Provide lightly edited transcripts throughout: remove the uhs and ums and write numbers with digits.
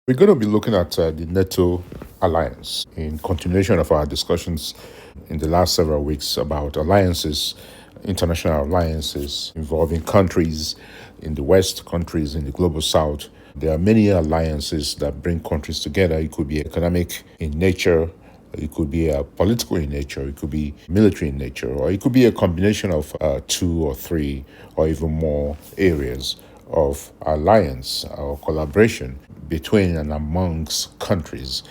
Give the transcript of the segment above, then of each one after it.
We're going to be looking at the NATO Alliance in continuation of our discussions in the last several weeks about alliances, international alliances involving countries in the West, countries in the global South. There are many alliances that bring countries together. It could be economic in nature, it could be political in nature, it could be military in nature, or it could be a combination of two or three or even more areas of alliance or collaboration between and amongst countries.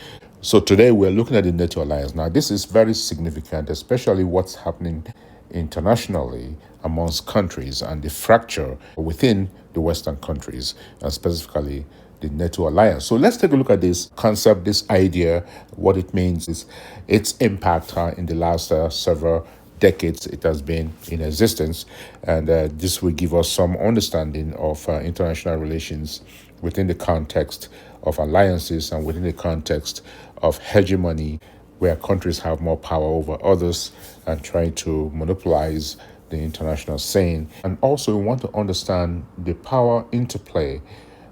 So today we're looking at the NATO alliance. Now, this is very significant, especially what's happening internationally amongst countries and the fracture within the Western countries, and specifically the NATO alliance. So let's take a look at this concept, this idea, what it means, is its impact in the last several decades it has been in existence, and this will give us some understanding of international relations within the context of alliances and within the context of hegemony, where countries have more power over others and try to monopolize the international scene. And also, we want to understand the power interplay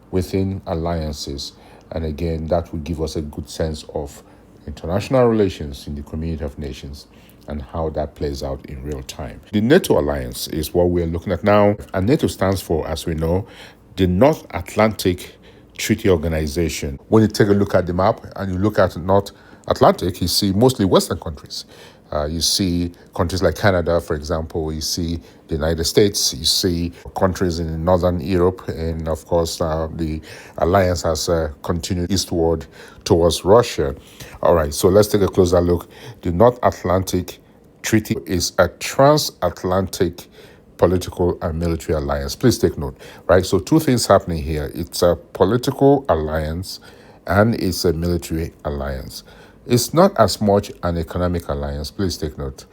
within alliances. And again, that will give us a good sense of international relations in the community of nations and how that plays out in real time. The NATO Alliance is what we're looking at now. And NATO stands for, as we know, the North Atlantic Treaty Organization. When you take a look at the map and you look at North Atlantic, you see mostly Western countries. You see countries like Canada, for example. You see the United States. You see countries in Northern Europe. And of course, the alliance has continued eastward towards Russia. All right, so let's take a closer look. The North Atlantic Treaty is a transatlantic political and military alliance. Please take note, right? So two things happening here. It's a political alliance and it's a military alliance. It's not as much an economic alliance, please take note.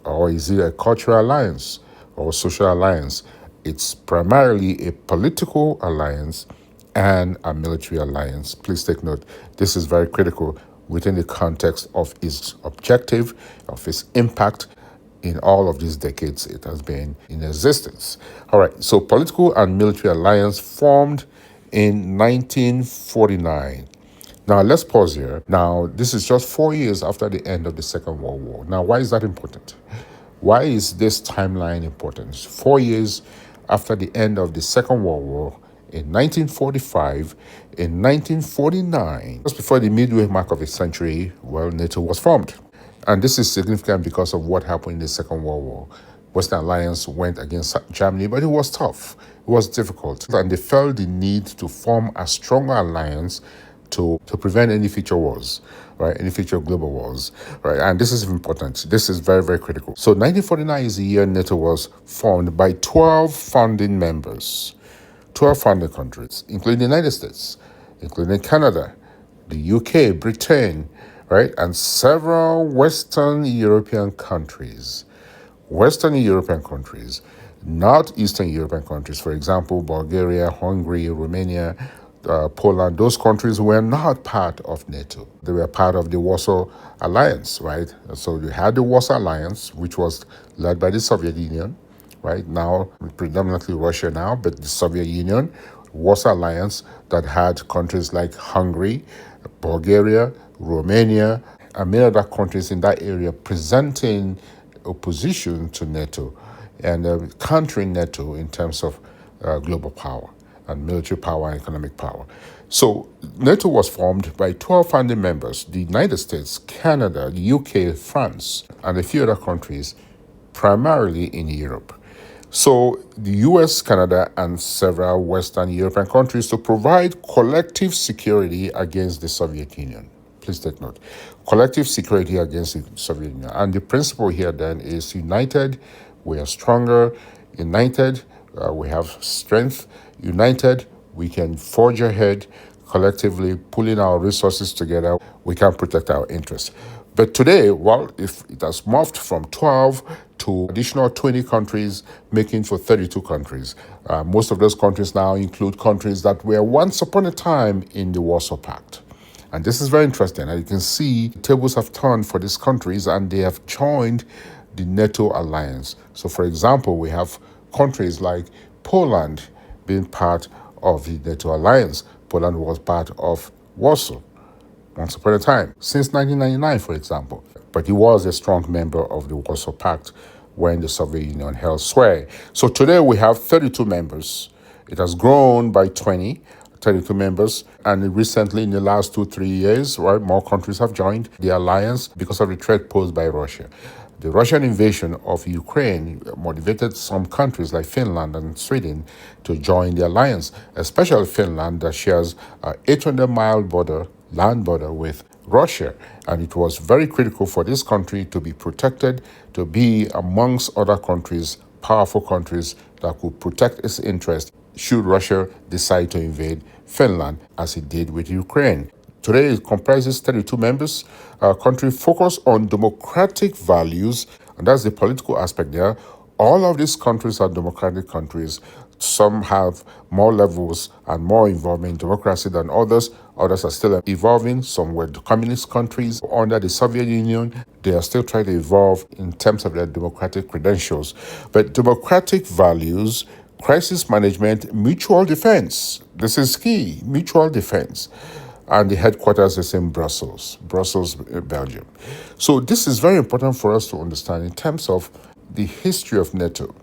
Or is it a cultural alliance or social alliance? It's primarily a political alliance and a military alliance. Please take note. This is very critical within the context of its objective, of its impact in all of these decades it has been in existence. All right, so political and military alliance formed in 1949. Now, let's pause here. Now, this is just 4 years after the end of the Second World War. Now, why is that important? Why is this timeline important? 4 years after the end of the Second World War, in 1945, in 1949, just before the midway mark of a century, well, NATO was formed. And this is significant because of what happened in the Second World War. Western Alliance went against Germany, but it was tough. It was difficult. And they felt the need to form a stronger alliance to prevent any future wars, right? Any future global wars, right? And this is important. This is very, very critical. So 1949 is the year NATO was formed by 12 founding members, 12 founding countries, including the United States, including Canada, the UK, Britain, right? And several Western European countries. Northeastern European countries, for example, Bulgaria, Hungary, Romania, Poland. Those countries were not part of NATO. They were part of the Warsaw Alliance, right? So you had the Warsaw Alliance, which was led by the Soviet Union, right? Now, predominantly Russia now, but the Soviet Union, Warsaw Alliance that had countries like Hungary, Bulgaria, Romania, and many other countries in that area presenting opposition to NATO and countering NATO in terms of global power and military power and economic power. So NATO was formed by 12 founding members, the United States, Canada, the UK, France, and a few other countries, primarily in Europe. So the US, Canada, and several Western European countries to provide collective security against the Soviet Union. Please take note. Collective security against the Soviet Union. And the principle here then is united, we are stronger. United, we have strength. United, we can forge ahead. Collectively, pulling our resources together, we can protect our interests. But today, well, if it has morphed from 12 to additional 20 countries, making for 32 countries. Most of those countries now include countries that were once upon a time in the Warsaw Pact. And this is very interesting. And you can see tables have turned for these countries and they have joined the NATO alliance. So, for example, we have countries like Poland being part of the NATO alliance. Poland was part of Warsaw once upon a time, since 1999, for example. But he was a strong member of the Warsaw Pact when the Soviet Union held sway. So today we have 32 members. It has grown by 32 members. And recently, in the last 2-3 years, right, more countries have joined the alliance because of the threat posed by Russia. The Russian invasion of Ukraine motivated some countries like Finland and Sweden to join the alliance, especially Finland that shares an 800-mile land border with Russia. And it was very critical for this country to be protected, to be amongst other countries, powerful countries that could protect its interests should Russia decide to invade Finland, as it did with Ukraine. Today, it comprises 32 members. Our country focus on democratic values, and that's the political aspect there. All of these countries are democratic countries. Some have more levels and more involvement in democracy than others. Others are still evolving. Some were communist countries under the Soviet Union. They are still trying to evolve in terms of their democratic credentials. But democratic values, crisis management, mutual defense. This is key, mutual defense. And the headquarters is in Brussels, Belgium. So this is very important for us to understand in terms of the history of NATO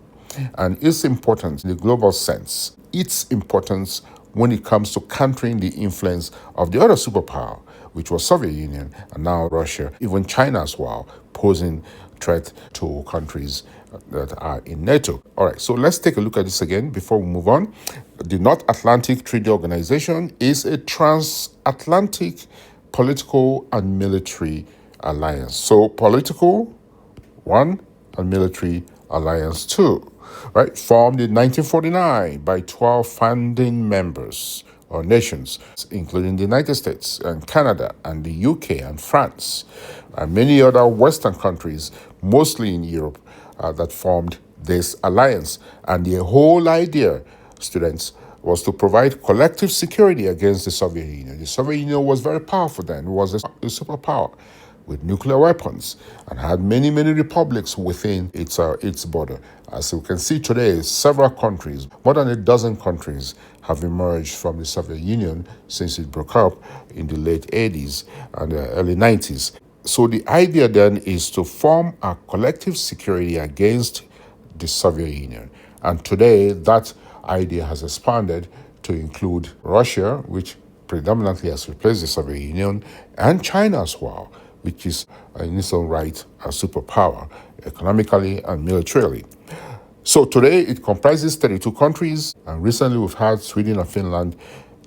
and its importance in the global sense, its importance when it comes to countering the influence of the other superpower, which was Soviet Union and now Russia, even China as well, posing threat to countries that are in NATO. All right, so let's take a look at this again before we move on. The North Atlantic Treaty Organization is a transatlantic political and military alliance. So political, one, and military alliance, two. Right, formed in 1949 by 12 founding members or nations, including the United States and Canada and the UK and France, and many other Western countries, mostly in Europe, that formed this alliance. And the whole idea, students, was to provide collective security against the Soviet Union. The Soviet Union was very powerful then. It was a superpower with nuclear weapons and had many, many republics within its border. As you can see today, several countries, more than a dozen countries, have emerged from the Soviet Union since it broke up in the late 80s and early 90s. So the idea then is to form a collective security against the Soviet Union. And today, that idea has expanded to include Russia, which predominantly has replaced the Soviet Union, and China as well, which is in its own right a superpower, economically and militarily. So today it comprises 32 countries, and recently we've had Sweden and Finland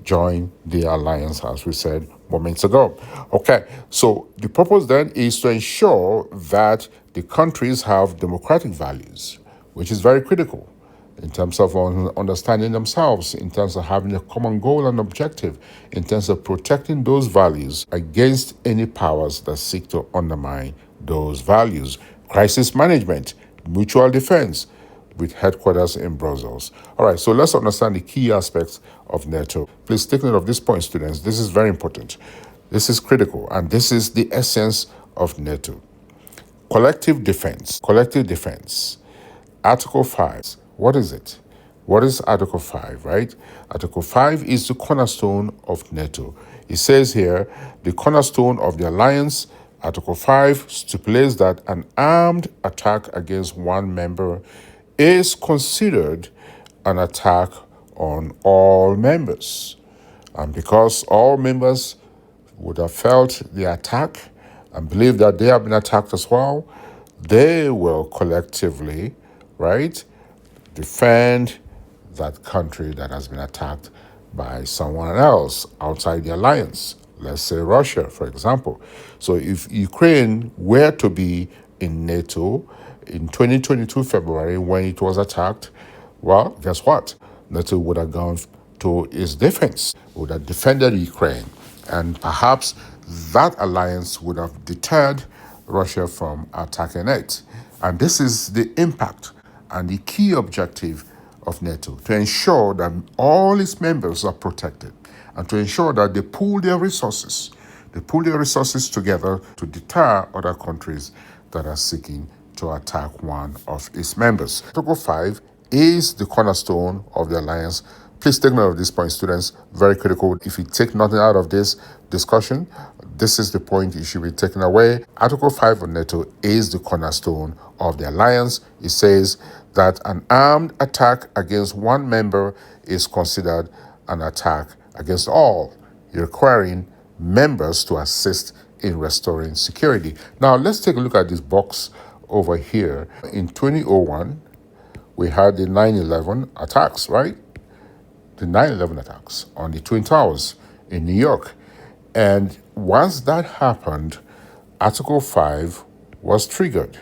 join the alliance, as we said moments ago. Okay, so the purpose then is to ensure that the countries have democratic values, which is very critical in terms of understanding themselves, in terms of having a common goal and objective, in terms of protecting those values against any powers that seek to undermine those values. Crisis management, mutual defense, with headquarters in Brussels. All right, so let's understand the key aspects of NATO. Please take note of this point, students. This is very important. This is critical, and this is the essence of NATO. Collective defense. Collective defense. Article 5. What is it? What is Article 5, right? Article 5 is the cornerstone of NATO. It says here, the cornerstone of the alliance, Article 5 stipulates that an armed attack against one member is considered an attack on all members. And because all members would have felt the attack and believe that they have been attacked as well, they will collectively, right, defend that country that has been attacked by someone else outside the alliance. Let's say Russia, for example. So if Ukraine were to be in NATO in 2022 February when it was attacked, well, guess what? NATO would have gone to its defense, would have defended Ukraine. And perhaps that alliance would have deterred Russia from attacking it. And this is the impact and the key objective of NATO, to ensure that all its members are protected and to ensure that they pool their resources. They pool their resources together to deter other countries that are seeking to attack one of its members. Article 5 is the cornerstone of the alliance Please take note of this point, students. Very critical. If you take nothing out of this discussion, this is the point you should be taking away. Article 5 of NATO is the cornerstone of the alliance. It says that an armed attack against one member is considered an attack against all, requiring members to assist in restoring security. Now, let's take a look at this box over here. In 2001, we had the 9/11 attacks, right? The 9/11 attacks on the Twin Towers in New York. And once that happened, Article 5 was triggered,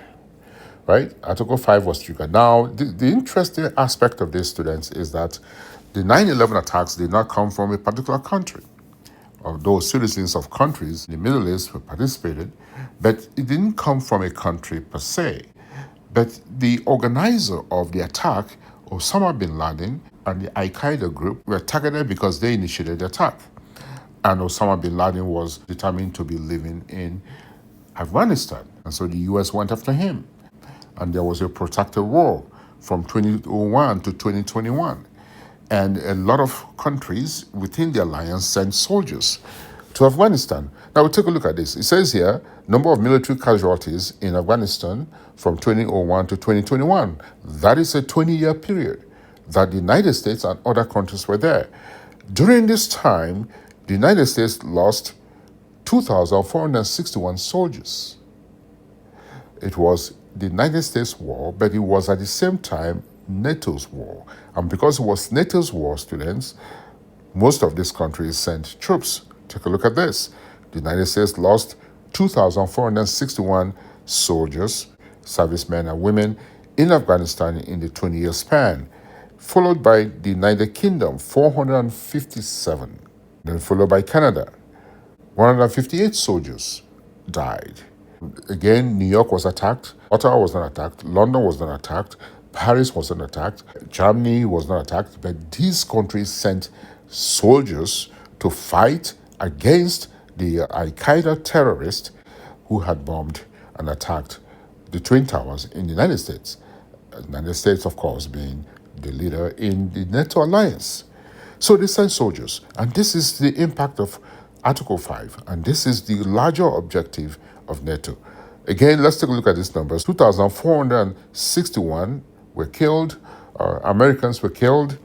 right? Article 5 was triggered. Now, the interesting aspect of this, students, is that the 9/11 attacks did not come from a particular country. Although citizens of countries in the Middle East were participated, but it didn't come from a country per se. But the organizer of the attack, Osama bin Laden, and the Al-Qaeda group were targeted because they initiated the attack. And Osama bin Laden was determined to be living in Afghanistan. And so the US went after him. And there was a protracted war from 2001 to 2021. And a lot of countries within the alliance sent soldiers to Afghanistan. Now we'll take a look at this. It says here, number of military casualties in Afghanistan from 2001 to 2021. That is a 20-year period that the United States and other countries were there. During this time, the United States lost 2,461 soldiers. It was the United States war, but it was at the same time NATO's war. And because it was NATO's war, students, most of these countries sent troops. Take a look at this. The United States lost 2,461 soldiers, servicemen and women in Afghanistan in the 20-year span, followed by the United Kingdom, 457, then followed by Canada, 158 soldiers died. Again, New York was attacked, Ottawa was not attacked, London was not attacked, Paris was not attacked, Germany was not attacked, but these countries sent soldiers to fight against the Al-Qaeda terrorists who had bombed and attacked the Twin Towers in the United States. The United States, of course, being the leader in the NATO Alliance. So they sent soldiers, and this is the impact of Article 5, and this is the larger objective of NATO. Again, let's take a look at these numbers. 2,461 were killed, Americans were killed,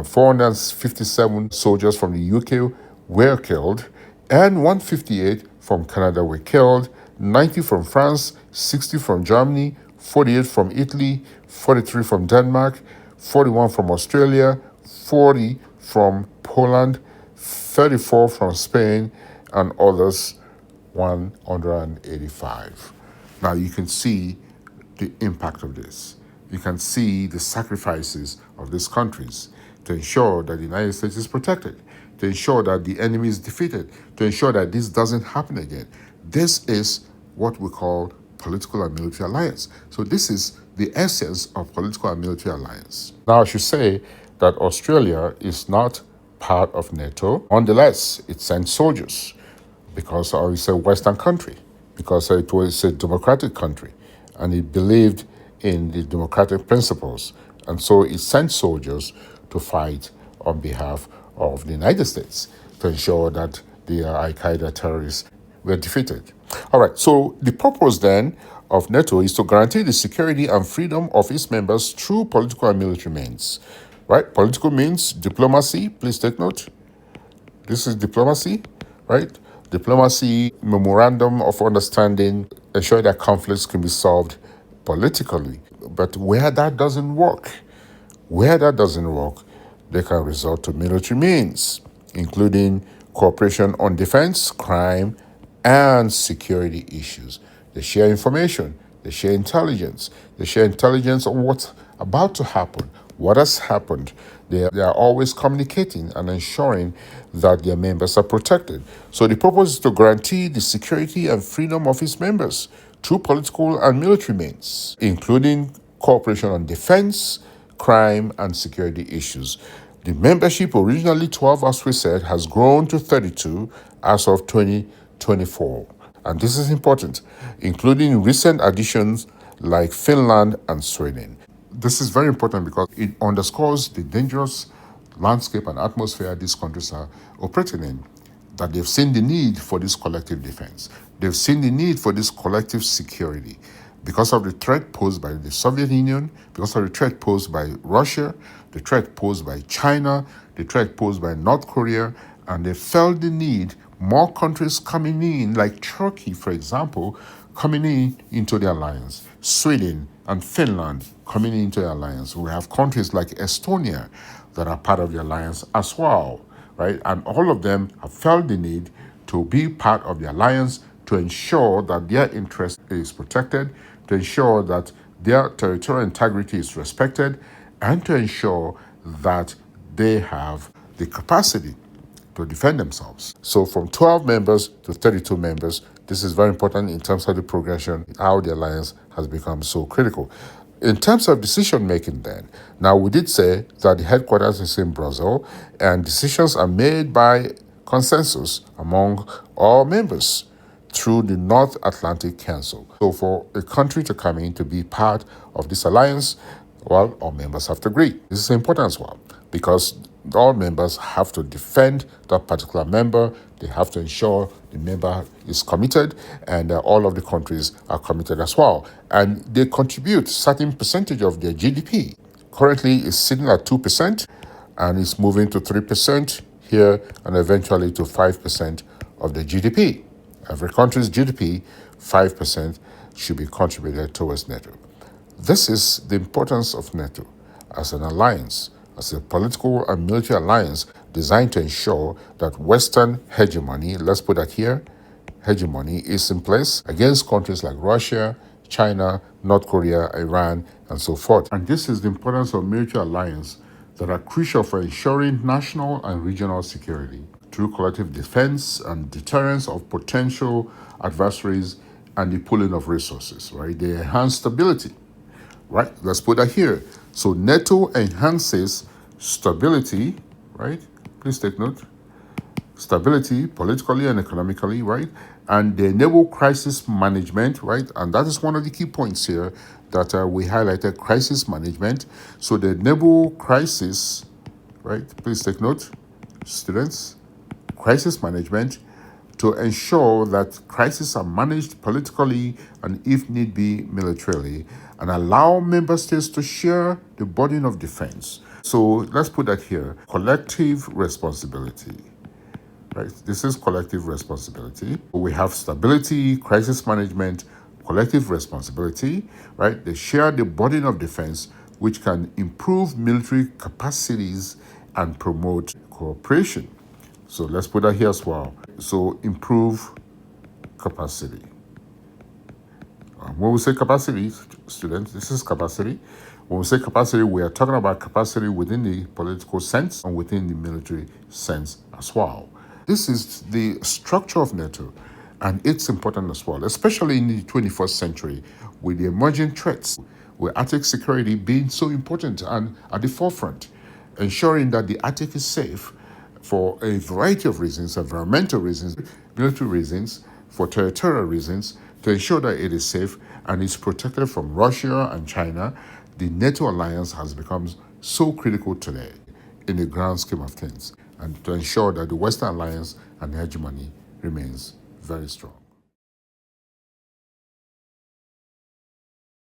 457 soldiers from the UK were killed, and 158 from Canada were killed, 90 from France, 60 from Germany, 48 from Italy, 43 from Denmark, 41 from Australia, 40 from Poland, 34 from Spain, and others 185. Now you can see the impact of this. You can see the sacrifices of these countries to ensure that the United States is protected, to ensure that the enemy is defeated, to ensure that this doesn't happen again. This is what we call political and military alliance. So this is the essence of political and military alliance. Now I should say that Australia is not part of NATO. Nonetheless, it sent soldiers because it's a Western country, because it was a democratic country, and it believed in the democratic principles. And so it sent soldiers to fight on behalf of the United States to ensure that the Al-Qaeda terrorists were defeated. All right, so the purpose then of NATO is to guarantee the security and freedom of its members through political and military means. Right? Political means diplomacy, please take note. This is diplomacy, right? Diplomacy, memorandum of understanding, ensure that conflicts can be solved politically. But where that doesn't work, they can resort to military means, including cooperation on defense, crime, and security issues. They share information, they share intelligence on what's about to happen, what has happened. They are always communicating and ensuring that their members are protected. So the purpose is to guarantee the security and freedom of its members through political and military means, including cooperation on defense, crime, and security issues. The membership, originally 12, as we said, has grown to 32 as of 2024. And this is important, including recent additions like Finland and Sweden. This is very important because it underscores the dangerous landscape and atmosphere these countries are operating in, that they've seen the need for this collective defense. They've seen the need for this collective security because of the threat posed by the Soviet Union, because of the threat posed by Russia, the threat posed by China, the threat posed by North Korea, and they felt the need, more countries coming in, like Turkey, for example, coming in into the alliance, Sweden and Finland coming into the alliance. We have countries like Estonia that are part of the alliance as well, right? And all of them have felt the need to be part of the alliance to ensure that their interest is protected, to ensure that their territorial integrity is respected, and to ensure that they have the capacity to defend themselves. So from 12 members to 32 members, this is very important in terms of the progression, how the alliance has become so critical. In terms of decision making then, now we did say that the headquarters is in Brussels and decisions are made by consensus among all members through the North Atlantic Council. So for a country to come in to be part of this alliance, well, all members have to agree. This is important as well because all members have to defend that particular member. They have to ensure the member is committed and all of the countries are committed as well. And they contribute certain percentage of their GDP. Currently, it's sitting at 2% and it's moving to 3% here and eventually to 5% of the GDP. Every country's GDP, 5% should be contributed towards NATO. This is the importance of NATO as an alliance, as a political and military alliance designed to ensure that Western hegemony, let's put that here, hegemony is in place against countries like Russia, China, North Korea, Iran, and so forth. And this is the importance of military alliance that are crucial for ensuring national and regional security through collective defense and deterrence of potential adversaries and the pooling of resources, right? They enhance stability. Right, let's put that here. So NATO enhances stability, right? Please take note. Stability, politically and economically, right? And they enable crisis management, right? And that is one of the key points here that we highlighted, crisis management. So they enable crisis, right? Please take note, students. Crisis management to ensure that crises are managed politically and, if need be, militarily, and allow member states to share the burden of defense. So let's put that here. Collective responsibility. Right? This is collective responsibility. We have stability, crisis management, collective responsibility, right? They share the burden of defense, which can improve military capacities and promote cooperation. So let's put that here as well. So improve capacity. When we say capacity, students, this is capacity. When we say capacity, we are talking about capacity within the political sense and within the military sense as well. This is the structure of NATO, and it's important as well, especially in the 21st century with the emerging threats, with Arctic security being so important and at the forefront, ensuring that the Arctic is safe for a variety of reasons, environmental reasons, military reasons, for territorial reasons, to ensure that it is safe and is protected from Russia and China. The NATO alliance has become so critical today in the grand scheme of things, and to ensure that the Western alliance and hegemony remains very strong.